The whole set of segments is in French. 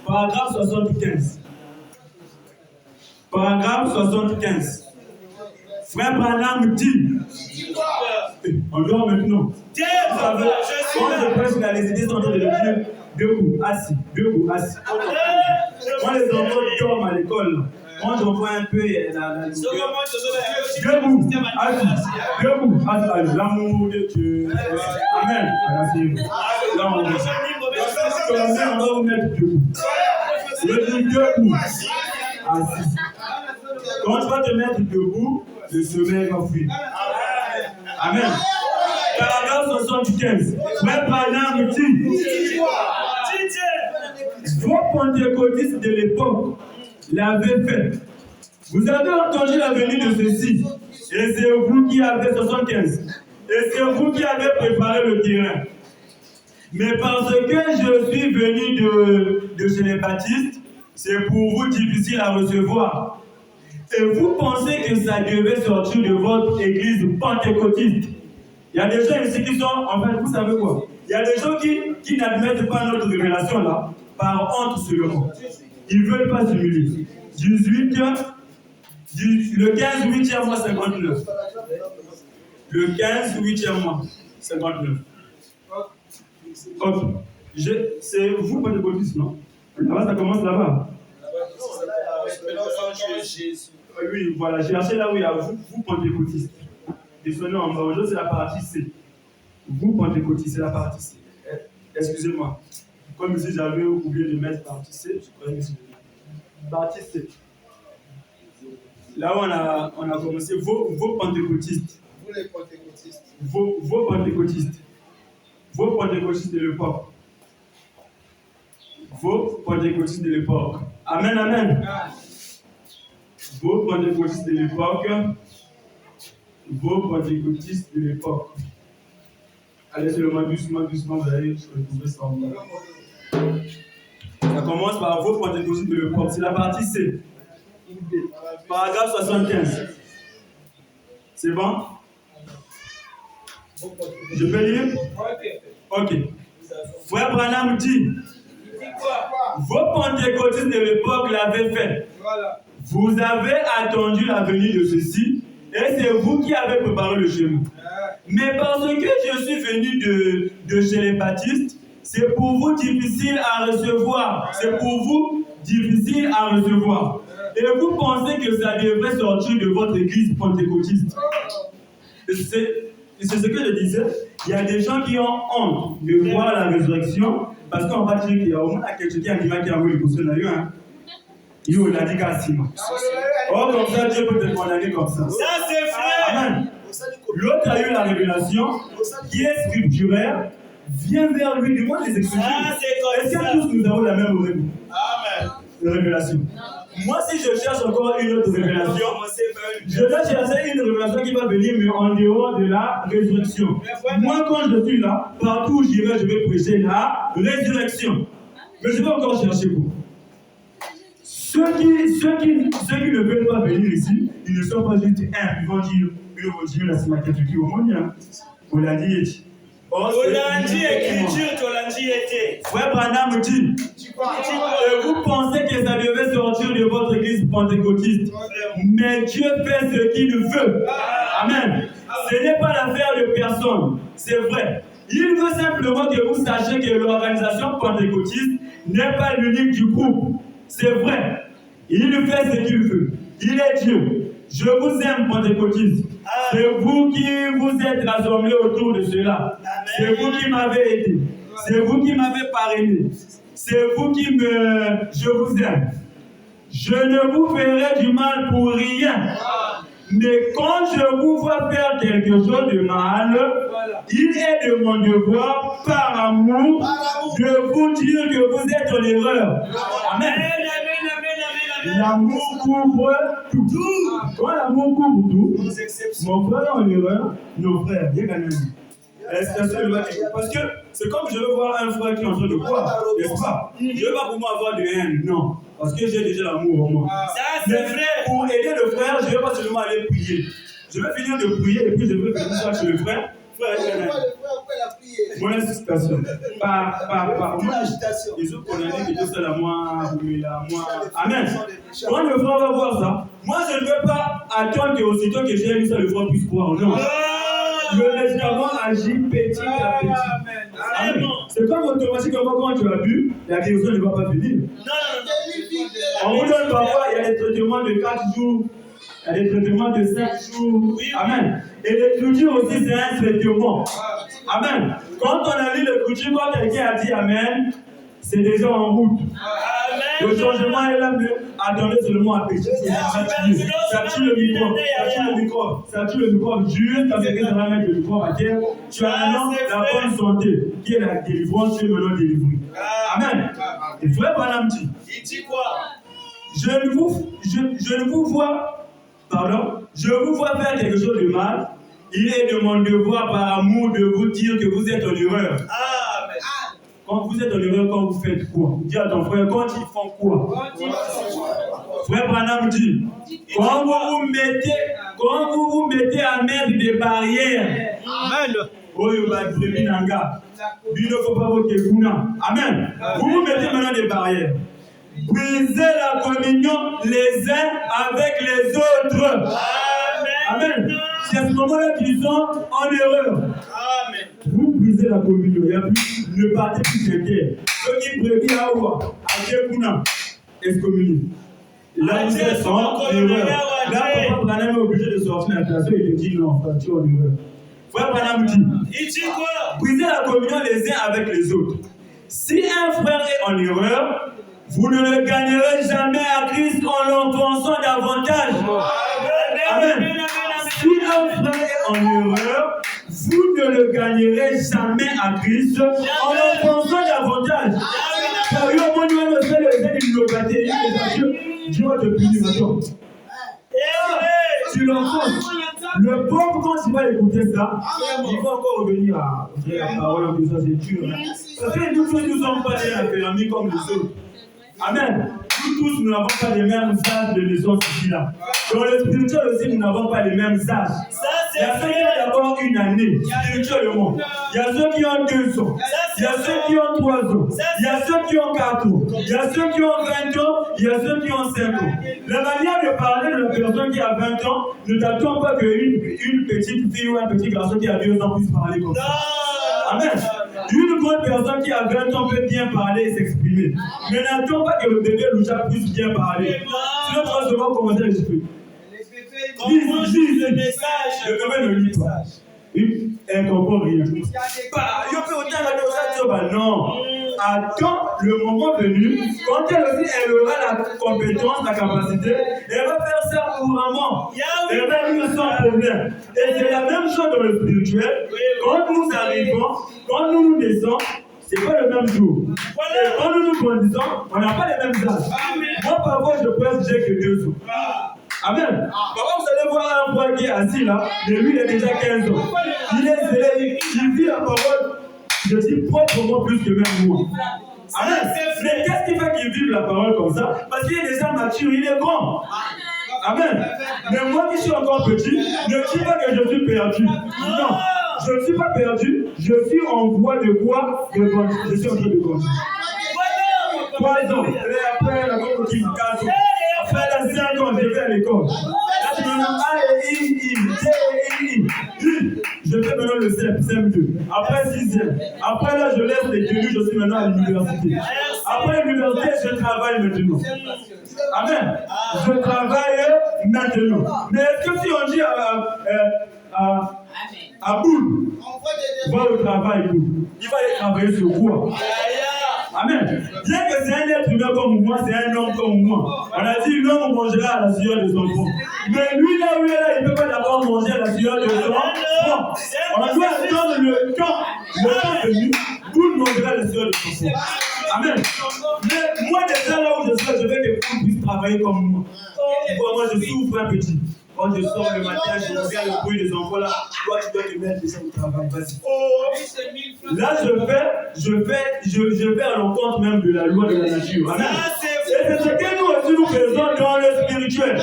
Paragraphe 75. Paragraphe 75. Frère Branham dit. On dort maintenant. Vous savez, quand je prêche là, les idées sont en train de devenir debout, assis, debout, assis. Quand les enfants dorment à l'école, quand j'en vois un peu la debout, assis, debout, assis, l'amour de Dieu. Amen. L'amour de Dieu. On doit vous mettre debout. Le debout, assis. Quand tu vas te mettre debout, le sommeil va fuir. Amen. Paragraphe 75. Frère Branham dit, vos pentecôtistes de l'époque l'avaient fait. Vous avez entendu la venue de ceci. Et c'est vous qui avez 75. Et c'est vous qui avez préparé le terrain. Mais parce que je suis venu de chez les baptistes, c'est pour vous difficile à recevoir. Et vous pensez que ça devait sortir de votre église pentecôtiste. Il y a des gens ici qui sont, en fait, vous savez quoi? Il y a des gens qui n'admettent pas notre révélation là, par honte seulement. Ils ne veulent pas s'humilier. 18, le 15, 8e mois, 59. Le 15, 8e mois, 59. Ok. C'est vous, pentecôtiste, non? Là-bas, ça commence là-bas. Oui, voilà, j'ai cherché là où il y a vous pentecôtistes. Désolé, en bas, aujourd'hui, c'est la partie C. Vous pentecôtistes, c'est la partie C. Excusez-moi. Comme si j'avais oublié de mettre partie C, je croyais que c'est partie C. Là où on a commencé, vos pentecôtistes. Vous les pentecôtistes. Vos pentecôtistes. Vos pentecôtistes de l'époque. Vos pentecôtistes de l'époque. Amen, amen. Vos pentecôtistes de l'époque. Vos pentecôtistes de l'époque. Allez seulement doucement, vous allez retrouver ça en bas. Ça commence par vos pentecôtistes de l'époque. C'est la partie C. Paragraphe 75. C'est bon? Je peux lire? Ok. Frère Branham dit, vos pentecôtistes de l'époque l'avaient fait. Vous avez attendu la venue de ceci, et c'est vous qui avez préparé le chemin. Mais parce que je suis venu de chez les baptistes, c'est pour vous difficile à recevoir. C'est pour vous difficile à recevoir. Et vous pensez que ça devrait sortir de votre église pentecôtiste. C'est ce que je disais. Il y a des gens qui ont honte de voir la résurrection parce qu'on va dire qu'il y a au moins quelqu'un qui a dit qu'il y a eu le conseil d'ailleurs. Il a dit qu'à Sima. Or, comme ça, Dieu peut te condamner comme ça. Ça, c'est vrai. Amen. L'autre a eu la révélation qui est scripturaire. Viens vers lui, demande les explications. Est-ce que tous nous avons la même révélation? Moi, si je cherche encore une autre révélation, je vais chercher une révélation qui va venir, mais en dehors de la résurrection. Moi, quand je suis là, partout où j'irai, je vais prêcher la résurrection. Mais je vais encore chercher vous. Ceux qui ne veulent pas venir ici, ils ne sont pas juste ils vont dire la Simakatuki au monde. On l'a dit. Frère Branham dit, vous pensez que ça devait sortir de votre église pentecôtiste, mais Dieu fait ce qu'il veut. Amen. Ce n'est pas l'affaire de personne, c'est vrai. Il veut simplement que vous sachiez que l'organisation pentecôtiste n'est pas l'unique du groupe. C'est vrai. Il fait ce qu'il veut. Il est Dieu. Je vous aime, pentecôtistes. C'est vous qui vous êtes rassemblés autour de cela. C'est vous qui m'avez aidé. C'est vous qui m'avez parrainé. C'est vous qui Je vous aime. Je ne vous ferai du mal pour rien. Mais quand je vous vois faire quelque chose de mal, il est de mon devoir, par amour, de vous dire que vous êtes en erreur. Amen. L'amour couvre tout. Quand l'amour couvre tout, mon frère est en erreur, nos frères, bien quand même. Parce que c'est comme je veux voir un frère qui est en train de boire, n'est-ce pas? Je ne veux pas pour moi avoir de haine, non. Parce que j'ai déjà l'amour en moi. Ça, c'est vrai. Pour aider le frère, je ne vais pas seulement aller prier. Je vais finir de prier et puis je vais venir chez le frère. Frère, Mon agitation. Pas. Mon agitation. Les autres, on a dit que tout ça, là, moi. Amen. Quand le frère va voir ça, moi, je ne veux pas attendre qu'aussitôt que j'ai vu ça, le frère puisse croire. Non. Le médicament agit petit à petit. Amen. C'est comme automatiquement quand tu as bu, la guérison ne va pas venir. On vous donne parfois, il y a des traitements de 4 jours, il y a des traitements de 5 jours. Amen. Et l'écriture aussi, c'est un traitement. Amen. Quand on a lu l'écriture, quand quelqu'un a dit Amen, c'est déjà en route. Amen. Le changement est là, mais attendez seulement à pécher. Ça tue le microbe. Ça tue le microbe. Juste quand quelqu'un va mettre le microbe à terre, tu as maintenant la bonne santé, qui est la délivrance, tu es maintenant délivré. Amen. Et frère Branham dit, il dit quoi? je ne vous vois faire quelque chose de mal. Il est de mon devoir par amour de vous dire que vous êtes en erreur. Amen. Quand vous êtes en erreur, quand vous faites quoi? Dis à ton frère, quand ils font quoi? Frère Branham dit, quand vous vous mettez à mettre des barrières. Amen. Amen. Vous vous mettez maintenant des barrières. Brisez la communion les uns avec les autres. Amen. C'est à ce moment-là qu'ils sont en erreur. Amen. Vous brisez la communion. Il y a plus, ne partez plus de terre. Ceux qui brebis à Oua, à Kekuna, excommuniés. Là, ils sont en erreur. Là, Papa Branham est obligé de sortir la classe. Il dit non, tu es en erreur. Frère Branham dit, il dit quoi? Brisez la communion les uns avec les autres. Si un frère est en erreur, vous ne le gagnerez jamais à Christ en l'enfonçant davantage. Amen. Si un frère est en erreur, vous ne le gagnerez jamais à Christ en l'enfonçant davantage. Car il y a un moment où le fait le fait d'une localité, Dieu va te punir maintenant. Tu l'enfonces. Le pauvre, quand il va écouter ça, il va encore revenir à la parole que ça c'est dur. Parce que nous tous ne sommes pas des affaires comme les autres. Amen. Nous tous, nous n'avons pas les mêmes âges de naissance ici là. Dans le spirituel aussi, nous n'avons pas les mêmes âges. Il y a ceux qui ont d'abord une année, spirituellement. Il y a ceux qui ont 2 ans. Il y a ceux qui ont 3 ans. Il y a ceux qui ont 4 ans. Il y a ceux qui ont 20 ans. Il y a ceux qui ont 5 ans. La manière de parler de la personne qui a 20 ans ne t'attend pas qu'une petite fille ou un petit garçon qui a 2 ans puisse parler comme ça. Amen. Une grande personne qui a 20 ans peut bien parler et s'exprimer. Mais n'attends pas que le bébé Loucha puisse bien parler. Sinon, tu vas seulement commencer à l'exprimer. Lis le message. Le bébé ne lit pas. Elle ne comprend rien. Non. Attends le moment venu, quand elle aussi elle aura la compétence, la capacité, elle va faire ça couramment. Elle va vivre sans problème. Et c'est la même chose dans le spirituel. Quand nous arrivons, quand nous nous descendons, ce n'est pas le même jour. Et quand nous nous grandissons, on n'a pas les mêmes âges. Moi, parfois, je pense que j'ai que 2 ans. Amen. Parfois, vous allez voir un frère qui est assis là, et lui, il a déjà 15 ans. Il est zélé, il vit la parole, je dis proprement plus que même moi. Amen. Mais qu'est-ce qui fait qu'il vive la parole comme ça? Parce qu'il est déjà mature, il est grand. Amen. Mais moi qui suis encore petit, ne dis pas que je suis perdu. Non. Je ne suis pas perdu, je suis en voie de quoi? Je suis en train de grandir. 3 ans, et après la grande qui me casse. Après la 5 ans, je vais à l'école. Là, tu me dis A, E, I, T, E, I. Je fais maintenant le CEP, CEP2. Après 6e. Après là, je laisse les tenues, je suis maintenant à l'université. Après l'université, je travaille maintenant. Amen. Je travaille maintenant. Mais est-ce que si on dit à Boule, va au travail, Boule, il va aller travailler sur quoi? Amen. Bien que c'est un être humain comme moi, c'est un homme comme moi. On a dit l'homme mangera à la sueur de son front. Mais lui, là où il est là, il ne peut pas d'abord manger à la sueur de son front. On doit attendre le temps venu pour manger à la sueur de son front. Amen. Mais moi, déjà là où je suis, je veux que vous puissiez travailler comme moi. Moi, je souffre un petit. Quand je sors le matin, je regarde le bruit des enfants là. Toi, tu dois te mettre déjà au travail. Vas-y. Là, je vais à l'encontre même de la loi de la nature. Amen. Et c'est ce que nous aussi nous faisons dans le spirituel.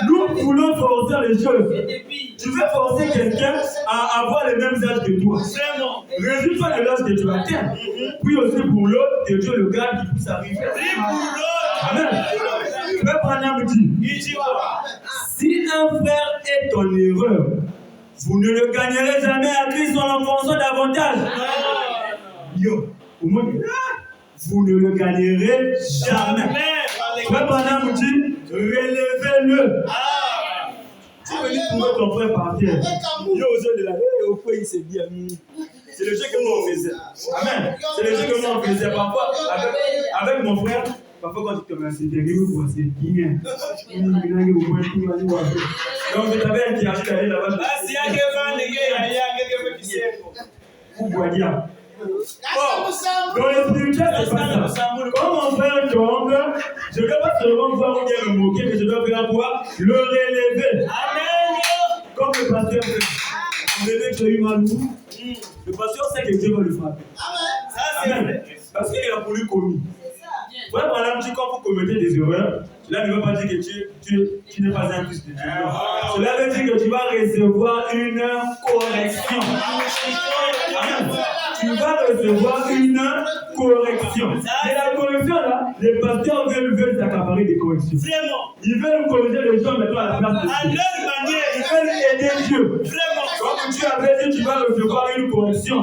Nous voulons forcer les choses. Tu veux forcer quelqu'un à avoir les mêmes âges que toi. Vraiment. Résultat de l'âge que tu atteins. Puis aussi pour l'autre, que Dieu le garde qui puisse arriver. Prie pour l'autre. Amen. Frère Branham dit, Il dit quoi? si un frère est en erreur, vous ne le gagnerez jamais à Christ en l'enfonçant davantage. Yo, au moins, vous ne le gagnerez jamais. Frère Branham dit, relevez-le. Tu veux dire pour ton frère par terre. Yo, aux yeux de la au point, il s'est bien mis. C'est le jeu que moi on faisait. Amen. C'est le jeu que moi on faisait. Parfois, avec mon frère, parfois quand tu te mets, c'est terrible, quoi, c'est bien. Donc, je t'avais interagi d'aller là-bas. Pour boire. Dans le spirituel, c'est pas ça. Quand mon frère tombe, je ne vais pas seulement voir ou bien le moquer, mais je dois faire quoi? Le relever. Amen. Comme le pasteur fait. Vous avez que j'ai eu mal où? Le pasteur sait que Dieu va le frapper. Amen. Parce qu'il a voulu commis. Frère Branham dit quand vous commettez des erreurs, cela ne veut pas dire que tu n'es pas un fils de Dieu. Cela veut dire que tu vas recevoir une correction. Amen. Tu vas recevoir une correction. Et la correction là, les pasteurs veulent s'accaparer des corrections. Vraiment. Ils veulent corriger les gens maintenant à la place de Dieu. À leur manière. Ils veulent aider Dieu. Vraiment. Comme tu avais dit, tu vas recevoir une correction.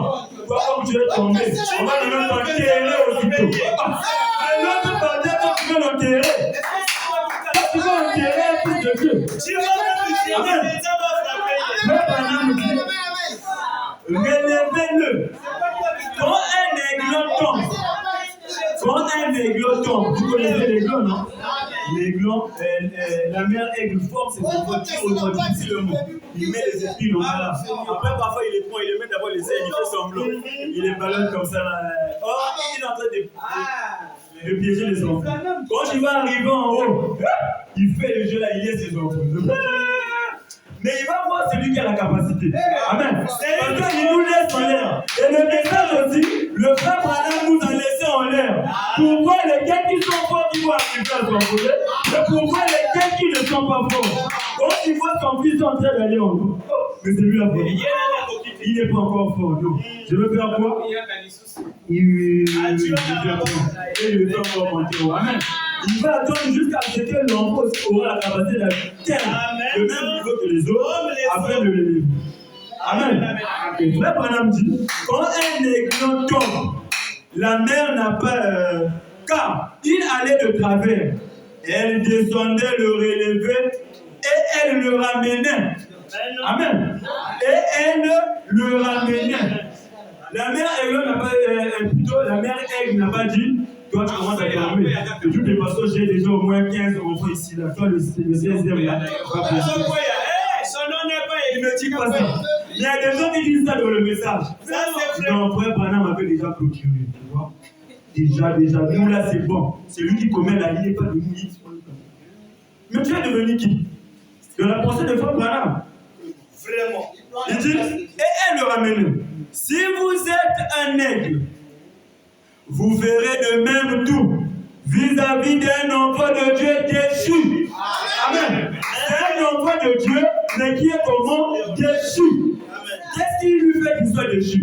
Toi, comme tu es tombé, on va même t'enterrer aussitôt. Et l'autre pasteur, quand tu veux l'enterrer, quand tu veux enterrer un fils de Dieu. Tu vas me dire, ça va frapper. Relevez-le. Quand un aiglon tombe, vous connaissez l'aiglon, non? L'aiglon, la mère aigle forme ses épaules, tire au difficilement. Il met les épines, voilà. Après, parfois, il les prend, il les met d'abord les ailes, il fait semblant. Il les ballonne comme ça. Oh, il est en train de piéger les enfants. Quand il va arriver en haut, il fait le jeu là, il laisse ses enfants. Mais il va voir celui qui a la capacité. Amen. Parce qu'il nous laisse en l'air. Et le message aussi, le frère Branham nous a laissé en l'air. Pour voir lesquels qui sont forts qui vont arriver à s'envoler. Et pour voir lesquels qui ne sont pas forts. Quand il voit son fils en train d'aller en haut. Mais c'est lui la force. Il n'est pas encore fort. Donc, je veux faire quoi? Il veut encore monter. Amen. Il va attendre jusqu'à ce que l'enfant aura la capacité d'atteindre le même niveau que les autres afin de l'élever. Amen. Et frère Branham dit, quand un aiglon tombe, la mère n'a pas... car il allait de travers. Elle descendait le relever et elle le ramenait. Amen. Et elle le ramenait. La mère aigle n'a pas... plutôt, la mère aigle n'a pas dit... Toi, tu commences à dormir. De toutes les façons, j'ai déjà au moins 15 enfants ici. Là. Toi, le 16e, là. Son nom n'est pas. Il ne dit pas ça. Il y a des gens qui disent ça dans le message. Ça, c'est vrai. Non, frère Branham avait déjà clôturé. Tu vois? Déjà. Nous, là, c'est bon. C'est lui qui commet la ligne, pas de nous. Mais tu es devenu qui? De la pensée de frère Branham. Vraiment. Il dit, et elle le ramène. Si vous êtes un aigle, vous verrez de même tout vis-à-vis d'un enfant de Dieu déchu. Amen. C'est un enfant de Dieu, mais qui est comment? Déchu. Qu'est-ce qui lui fait qu'il soit déchu?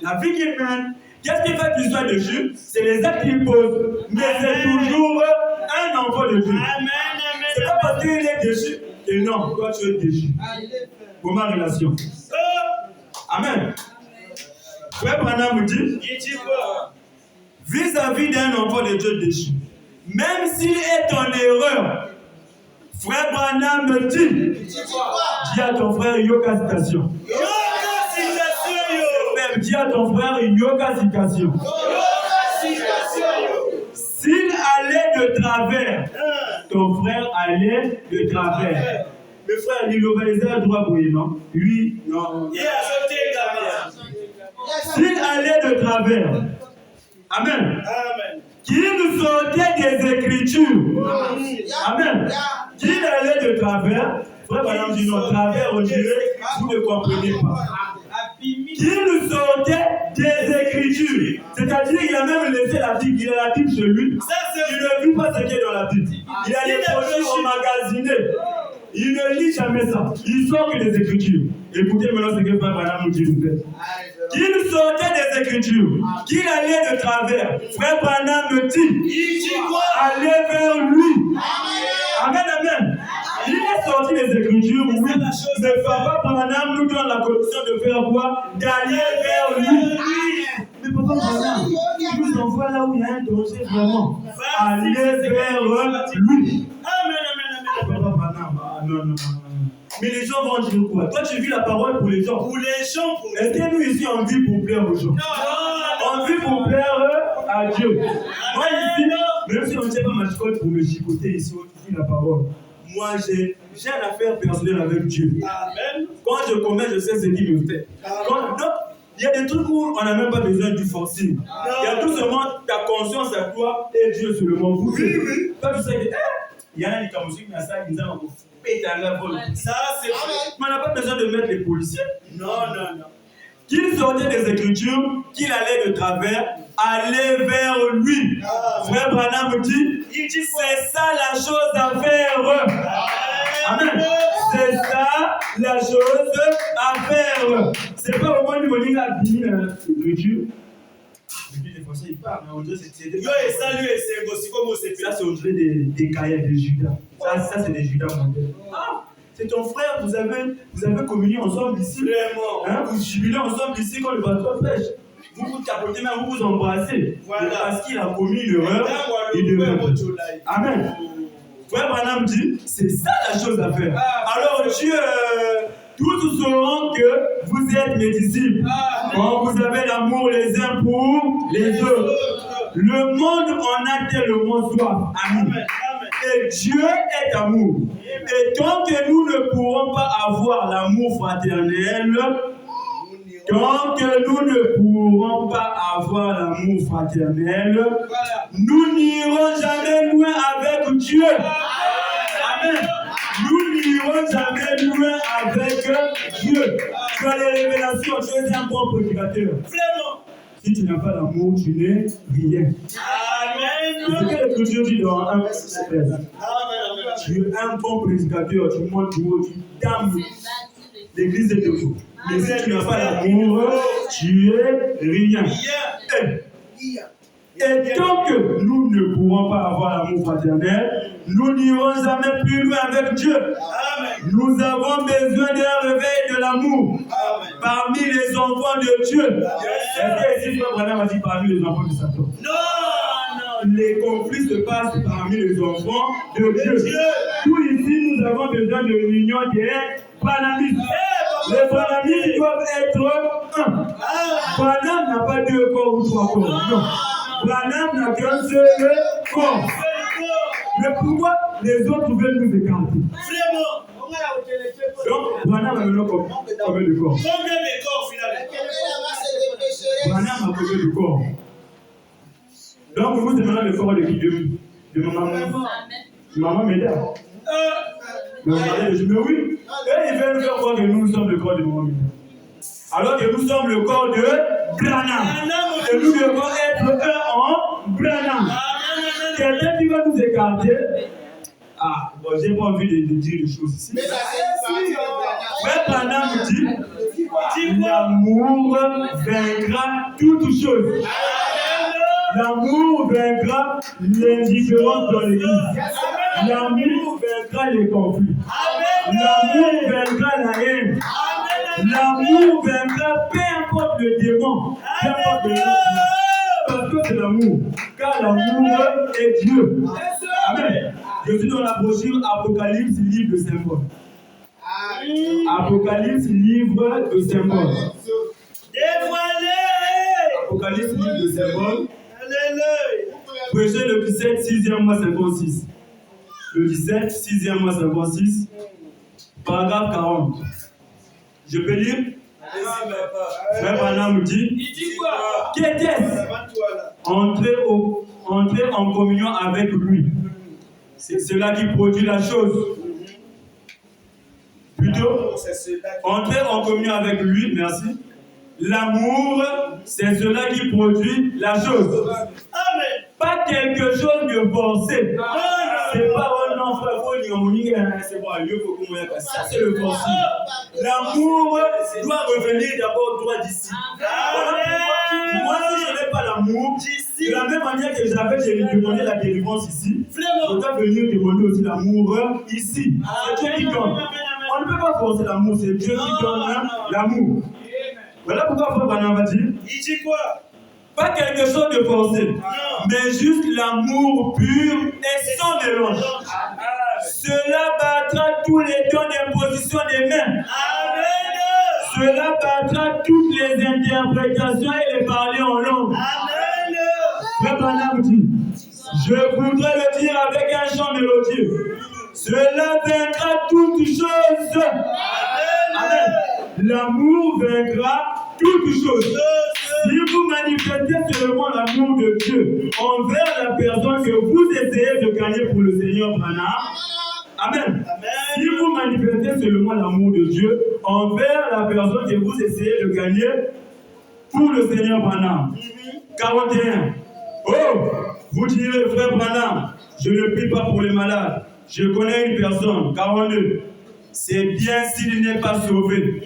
La vie qu'il mène. Qu'est-ce qui fait qu'il soit déchu? C'est les actes qu'il pose. Mais c'est toujours un enfant de Dieu. C'est pas parce qu'il est déchu que non, toi tu es déchu. Pour ma relation. Amen. Frère Branham dit, Il dit quoi? vis-à-vis d'un enfant de Dieu déchu, même s'il est en erreur, frère Branham me dit, dis à ton frère Yoka citation. Dis à ton frère Yoka citation. S'il allait de travers, ton frère allait de travers. Le frère, il obéissait à droit pour lui, non? Lui, non. Il a sauté également. S'il allait de travers, Amen. Qu'il sortait des Écritures. Amen. Qu'il allait de travers. Frère Branham dit non, travers, on dirait, vous ne comprenez pas. Qu'il sortait des Écritures. C'est-à-dire qu'il a même laissé la Bible. Il a la Bible chez lui. Il ne vit pas ce qui est dans la Bible. Il a les produits emmagasinés. Il ne lit jamais ça. Il sort que des Écritures. Écoutez maintenant ce que Frère Branham nous dit. Qu'il sortait des Écritures, qu'il allait de travers. Frère Branham me dit, allez vers lui. Amen, amen. Il est sorti des Écritures, oui. Mais Papa Branham nous donne la commission de faire quoi? D'aller vers lui. Mais Papa Branham nous envoie là où il y a un danger vraiment. Aller vers lui. Amen, amen, amen. Papa Branham, non. Mais les gens vont dire quoi? Toi, tu vis la parole pour les gens. Pour les gens, pour les Est-ce que nous ici, on vit pour plaire aux gens? On vit pour plaire à Dieu. Moi ici, même si on ne tient pas ma chicotte pour me chicoter ici, on vit la parole. Moi, j'ai une affaire personnelle avec Dieu. Amen. Quand je commets, je sais ce qu'il me fait. Donc, il y a des trucs où on n'a même pas besoin du forcing. Il y a tout seulement ta conscience à toi et Dieu seulement. Vous, oui. Toi, tu sais que, il y en a qui ont dit, ça, c'est vrai. Mais on n'a pas besoin de mettre les policiers. Non. Qu'il sortait des Écritures, qu'il allait de travers, aller vers lui. Frère Branham me dit, c'est ça la chose à faire. Amen. C'est ça la chose à faire. C'est pas au moment où on dit la Écriture. Les Français, ils parlent, mais on dirait que c'est des... Là, c'est on dirait des cahiers de Judas. Ça c'est des Judas mondiaux. C'est ton frère, vous avez communié ensemble ici. Vraiment. Vous jubilez ensemble ici quand le bateau pêche. Vous vous tapotez, même vous vous embrassez. Voilà. Parce qu'il a commis l'erreur. Amen. Frère Branham dit, c'est ça la chose à faire. Alors Dieu, tous sauront que vous êtes mes disciples. Quand vous avez l'amour les uns pour les autres. Le monde en a tellement soif. Amen. Et Dieu est amour. Et tant que nous ne pourrons pas avoir l'amour fraternel, nous n'irons jamais loin avec Dieu. Amen. Nous n'irons jamais loin avec Dieu. Tu as les révélations, tu es un bon prédicateur. Vraiment. Si tu n'as pas l'amour, tu n'es rien. Amen. C'est ce que l'Écriture dit dans 1 Corinthiens. Tu es un bon prédicateur, tu montes du haut, tu dames l'église est debout. Mais si tu n'as pas l'amour, tu es rien. Et tant que nous ne pourrons pas avoir l'amour fraternel, nous n'irons jamais plus loin avec Dieu. Amen. Nous avons besoin d'un réveil de l'amour parmi les enfants de Dieu. Est-ce que ici, Frère Branham a dit parmi les enfants de Satan? Non. Les conflits se passent parmi les enfants de Dieu. Tout ici, nous avons besoin de l'union des branhamistes. Les branhamistes doivent être un. Branham n'a pas deux corps ou trois corps. Non. Branham n'a qu'un seul corps. Mais pourquoi les autres veulent nous écarter? Donc, Branham a maintenant combien de corps? Combien de corps finalement? Branham a combien de corps? Donc, vous, c'est maintenant le corps de qui? De maman. Maman Méda. Mais oui. Et il veut nous faire croire que nous sommes le corps de maman Méda. Alors que nous sommes le corps de Branham. Et nous devons être un en Branham. Quelqu'un qui va nous écarter. Bon, j'ai pas envie de dire les choses ici. Frère Branham dit, l'amour vaincra toutes choses. L'amour vaincra l'indifférence dans l'église. L'amour vaincra les conflits. L'amour vaincra la haine. L'amour vaincra peu importe le démon. Peu importe le démon. Parce que c'est l'amour. Car l'amour est Dieu. Amen. Je suis dans la brochure Apocalypse, livre de symboles. Apocalypse, livre de symboles. Apocalypse, livre de symboles. Prêché le 17, 6e mois 56. Le 17, 6e mois 56. Paragraphe 40. Je peux lire? Frère Branham dit, qu'était-ce? Entrer en communion avec lui. C'est cela qui produit la chose. Plutôt, entrer en communion avec lui, merci. L'amour, c'est cela qui produit la chose. Pas quelque chose de forcé. C'est pas un non, frère, c'est bon, ça c'est le forcing. L'amour doit revenir d'abord droit d'ici. Moi, si je n'ai pas l'amour, de la même manière que j'avais demandé la délivrance ici, je dois venir demander aussi l'amour ici. C'est Dieu qui donne. On ne peut pas forcer l'amour, c'est Dieu qui donne l'amour. Voilà pourquoi Frère Branham va dire. Il dit quoi? Pas quelque chose de forcé, mais juste l'amour pur et sans mélange. Cela battra tous les dons d'imposition des mains. Amen. Cela battra toutes les interprétations et les parler en langue. Amen. Frère Branham dit, je voudrais le dire avec un chant mélodieux. Cela vaincra toutes choses. Amen. L'amour vaincra toutes choses. Si vous manifestez seulement l'amour de Dieu envers la personne que vous essayez de gagner pour le Seigneur Branham, Amen. Si vous manifestez seulement l'amour de Dieu envers la personne que vous essayez de gagner pour le Seigneur Branham. 41. Oh, vous direz, frère Branham, je ne prie pas pour les malades. Je connais une personne, 42. C'est bien s'il n'est pas sauvé.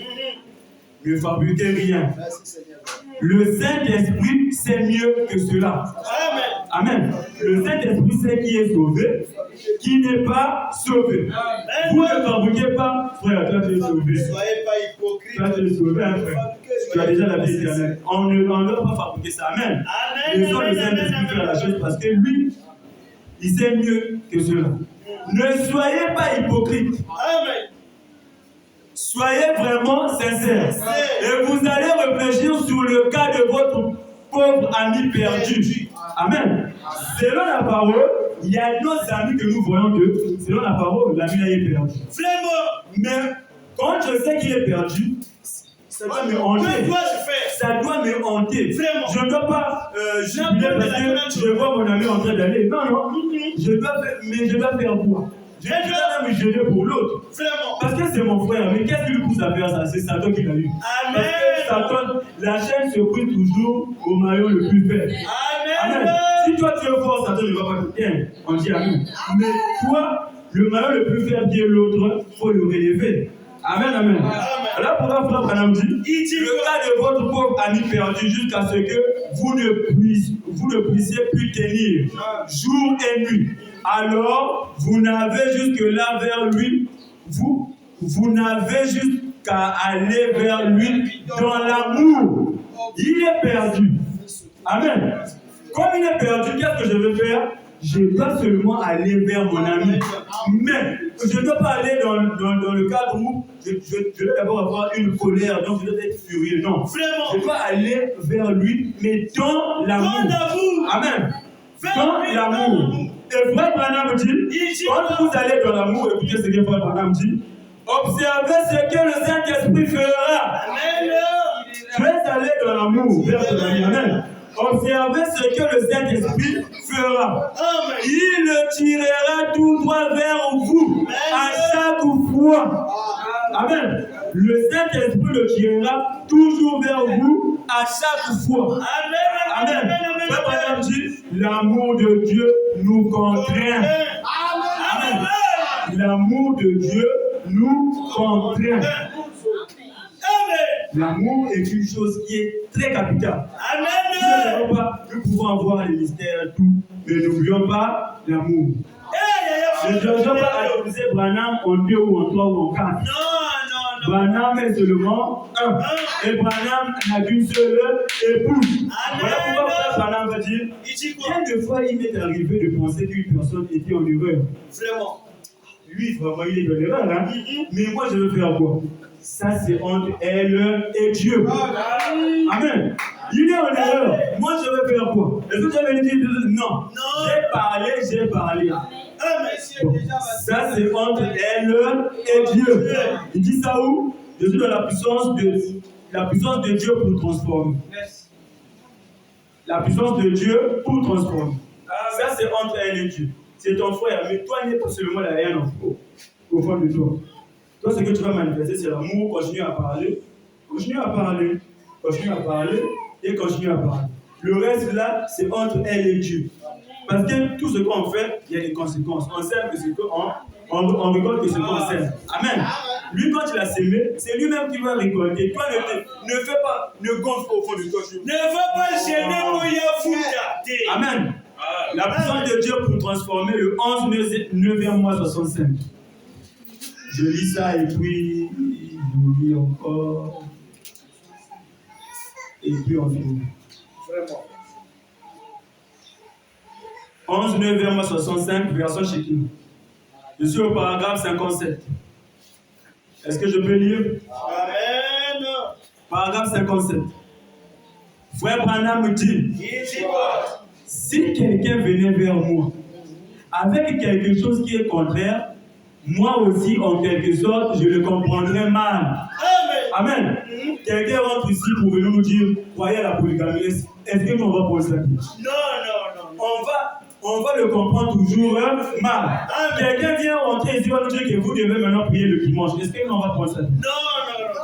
Ne fabriquez rien. Le Saint-Esprit sait mieux que cela. Amen. Le Saint-Esprit sait qui est sauvé, qui n'est pas sauvé. Vous ne fabriquez pas, frère, toi tu es sauvé. Soyez pas hypocrite. Toi tu es sauvé, hein, frère. Tu as déjà la vie éternelle. On ne doit pas fabriquer ça. Amen. Laissons le Saint-Esprit faire la chose parce que lui, il sait mieux que cela. Ne soyez pas hypocrite. Amen. Soyez vraiment sincères. Et vous allez réfléchir sur le cas de votre pauvre ami perdu. Amen. Selon la parole, il y a d'autres amis que nous voyons que, selon la parole, l'ami là est perdu. Mais quand je sais qu'il est perdu, ça doit me hanter. Ça doit me hanter. Je ne dois pas jubiler parce que je vois mon ami en train d'aller. Non, non. Mais je dois faire quoi? Je dois me gêner pour l'autre. Parce que c'est mon frère. Mais qu'est-ce qui lui pousse à faire ça? C'est Satan qui l'a eu. Parce que Satan, la chaîne se prie toujours au maillon le plus faible. Amen. Si toi tu es fort, Satan ne va pas te tenir. On dit amen. Mais toi, le maillon le plus faible qui est l'autre, il faut le relever. Amen, amen. Alors pourquoi Frère Branham dit, le cas de votre pauvre ami perdu jusqu'à ce que vous ne puissiez plus tenir jour et nuit. Alors, vous n'avez jusque-là vers lui, vous n'avez juste qu'à aller vers lui dans l'amour. Il est perdu. Amen. Comme il est perdu, qu'est-ce que je vais faire? Je dois seulement aller vers mon ami. Mais je ne dois pas aller dans le cadre où je dois d'abord avoir une colère, donc je dois être furieux. Non. Je dois aller vers lui, mais dans l'amour. Amen. Dans l'amour. Et Frère Branham dit, quand vous allez dans l'amour, écoutez ce que Frère Branham dit, observez ce que le Saint-Esprit fera. Amen. Je vais aller dans l'amour vers ton ami. Amen. Observez ce que le Saint-Esprit fera. Il le tirera tout droit vers vous à chaque fois. Amen. Le Saint-Esprit le tirera toujours vers vous à chaque fois. Amen. Frère Branham dit, l'amour de Dieu nous contraint. Amen. L'amour de Dieu nous contraint. L'amour est une chose qui est très capitale. Nous pouvons avoir les mystères et tout, mais n'oublions pas l'amour. Je ne dois pas accuser Branham en 2 ou en 3 ou en 4. Branham est seulement un. Et Branham n'a qu'une seule épouse. Voilà pourquoi Frère Branham va dire, combien de fois il m'est arrivé de penser qu'une personne était en erreur. Lui, vraiment, il est en erreur. Hein? Mais moi, je veux faire quoi? Ça, c'est entre elle et Dieu. Amen. Il est en erreur. Moi, je veux faire quoi? Est-ce que tu as dit non? J'ai parlé. Bon. Ça, c'est entre elle et Dieu. Il dit ça où? Je suis dans la puissance de Dieu pour transformer. La puissance de Dieu pour transformer. Ça, c'est entre elle et Dieu. C'est ton frère, mais toi, il n'est pas seulement la haine au fond de toi. Toi, ce que tu vas manifester, c'est l'amour. Continue à parler. Continue à parler. Continue à parler. Et continue à parler. Le reste là, c'est entre elle et Dieu. Parce que tout ce qu'on fait, il y a des conséquences. On sème que ce qu'on récolte que ce qu'on sème. Amen. Lui, quand il a sémé, c'est lui-même qui va récolter. Toi, ne fais pas, ne gonfle pas au fond de toi. Ne va pas gêner pour y affouter. Amen. La puissance de Dieu pour transformer le 11 9e mois 65. Je lis ça et puis je lis encore. Et puis on finit. Vraiment. 11 9e mois 65, version Shekin. Je suis au paragraphe 57. Est-ce que je peux lire? Amen. Paragraphe 57. Frère Branham me dit, Il dit quoi? si quelqu'un venait vers moi avec quelque chose qui est contraire, moi aussi, en quelque sorte, je le comprendrais mal. Amen. Amen. Quelqu'un rentre ici pour venir nous dire, croyez à la polygamie. Est-ce que nous on va poser ça? Non. On va le comprendre toujours mal. Quelqu'un vient rentrer ici, va nous dire que vous devez maintenant prier le dimanche. Est-ce que nous on va prendre ça? Non.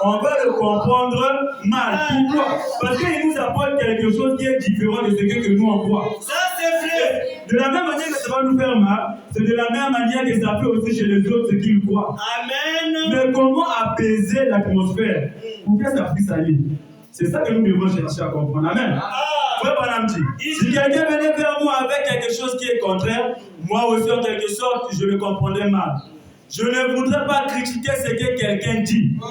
On va le comprendre mal. Pourquoi? Parce qu'il nous apporte quelque chose qui est différent de ce que nous on croit. Ça c'est vrai. De la même manière que ça va nous faire mal, c'est de la même manière que ça fait aussi chez les autres ce qu'ils croient. Amen. Mais comment apaiser l'atmosphère pour que ça puisse aller? C'est ça que nous devons chercher à comprendre. Amen. Frère Branham dit, si quelqu'un venait vers moi avec quelque chose qui est contraire, moi aussi en quelque sorte, je le comprendrais mal. Je ne voudrais pas critiquer ce que quelqu'un dit. Non.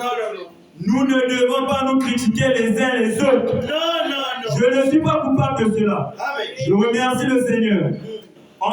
Nous ne devons pas nous critiquer les uns les autres. Non. Je ne suis pas coupable de cela. Amen. Je remercie le Seigneur.